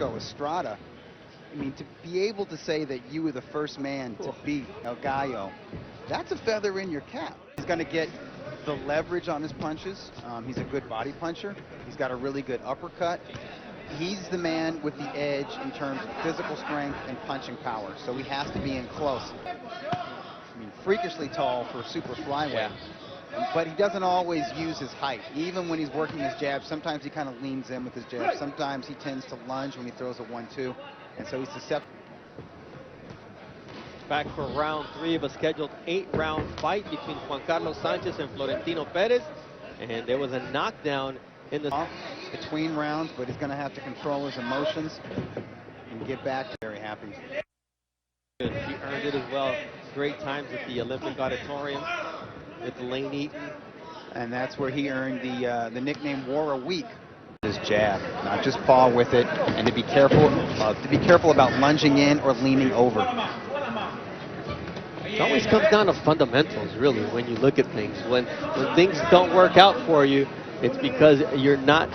Estrada. I mean, to be able to say that you were the first man to beat El Gallo, that's a feather in your cap. He's going to get the leverage on his punches. He's a good body puncher. He's got a really good uppercut. He's the man with the edge in terms of physical strength and punching power, so he has to be in close. I mean, freakishly tall for super flyweight. Yeah. But he doesn't always use his height. Even when he's working his jab, sometimes he kind of leans in with his jab. Sometimes he tends to lunge when he throws a 1-2, and so he's susceptible. Back for round 3 of a scheduled 8-round fight between Juan Carlos Sanchez and Florentino Perez, and there was a knockdown in the between rounds, but he's going to have to control his emotions and get back to very happy. He earned it as well. Great times at the Olympic Auditorium with Lane Eaton. And that's where he earned the nickname War a Week. His jab, not just paw with it, and to be careful about lunging in or leaning over. It always comes down to fundamentals, really, when you look at things. When things don't work out for you, it's because you're not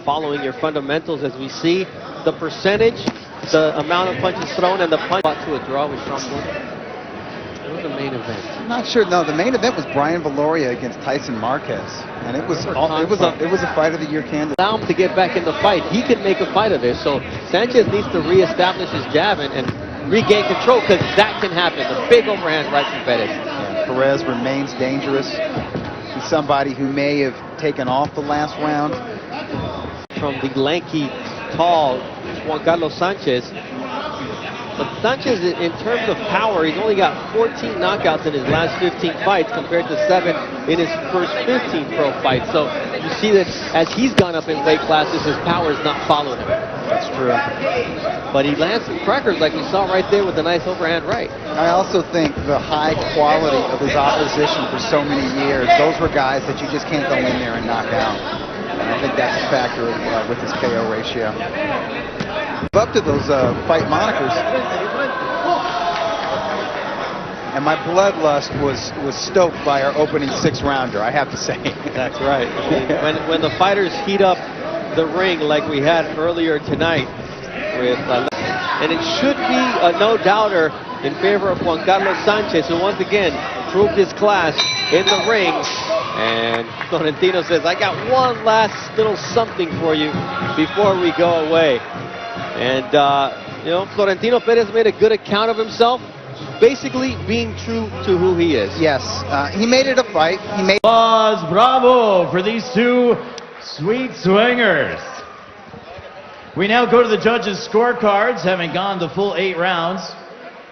following your fundamentals. As we see, the percentage, the amount of punches thrown, and the punch to a draw with Sean Porter. It was the main event. I'm not sure. No, the main event was Brian Valoria against Tyson Marquez, and it was a fight of the year candidate. Allow him to get back in the fight. He can make a fight of this. So Sanchez needs to reestablish his jab and regain control, because that can happen. The big overhand right from Perez. Yeah, Perez remains dangerous. He's somebody who may have taken off the last round. From the lanky, tall Juan Carlos Sanchez. But Sanchez, in terms of power, he's only got 14 knockouts in his last 15 fights compared to 7 in his first 15 pro fights. So you see that as he's gone up in weight classes, his power has not followed him. That's true. But he lands some crackers like we saw right there with a nice overhand right. I also think the high quality of his opposition for so many years, those were guys that you just can't go in there and knock out. And I think that's a factor with his KO ratio. Up to those fight monikers, and my bloodlust was stoked by our opening 6-rounder, I have to say. That's right. when the fighters heat up the ring like we had earlier tonight, with and it should be a no-doubter in favor of Juan Carlos Sanchez, who once again proved his class in the ring. And Florentino says, I got one last little something for you before we go away. And, you know, Florentino Perez made a good account of himself, basically being true to who he is. Yes, he made it a fight. He made applause, bravo for these two sweet swingers. We now go to the judges' scorecards, having gone the full 8 rounds.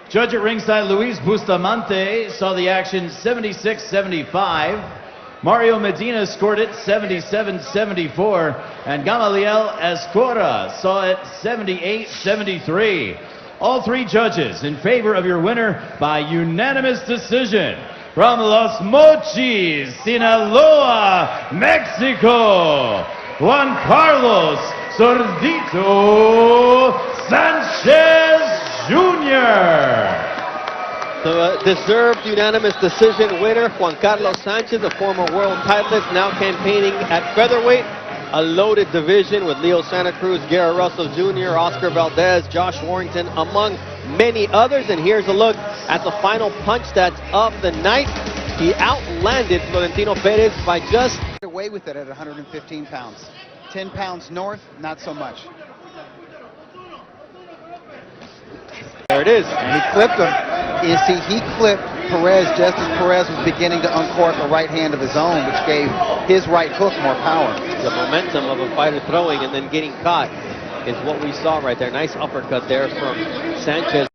Judge at ringside, Luis Bustamante, saw the action 76-75. Mario Medina scored it 77-74, and Gamaliel Escora saw it 78-73. All 3 judges in favor of your winner by unanimous decision. From Los Mochis, Sinaloa, Mexico, Juan Carlos Sordito Sanchez Jr. The deserved unanimous decision winner, Juan Carlos Sanchez, a former world titleist, now campaigning at featherweight, a loaded division with Leo Santa Cruz, Gary Russell Jr., Oscar Valdez, Josh Warrington, among many others. And here's a look at the final punch stats of the night. He outlanded Florentino Perez by just away with it at 115 pounds. 10 pounds north, not so much. There it is. And he clipped him. You see, he clipped Perez just as Perez was beginning to uncork a right hand of his own, which gave his right hook more power. The momentum of a fighter throwing and then getting caught is what we saw right there. Nice uppercut there from Sanchez.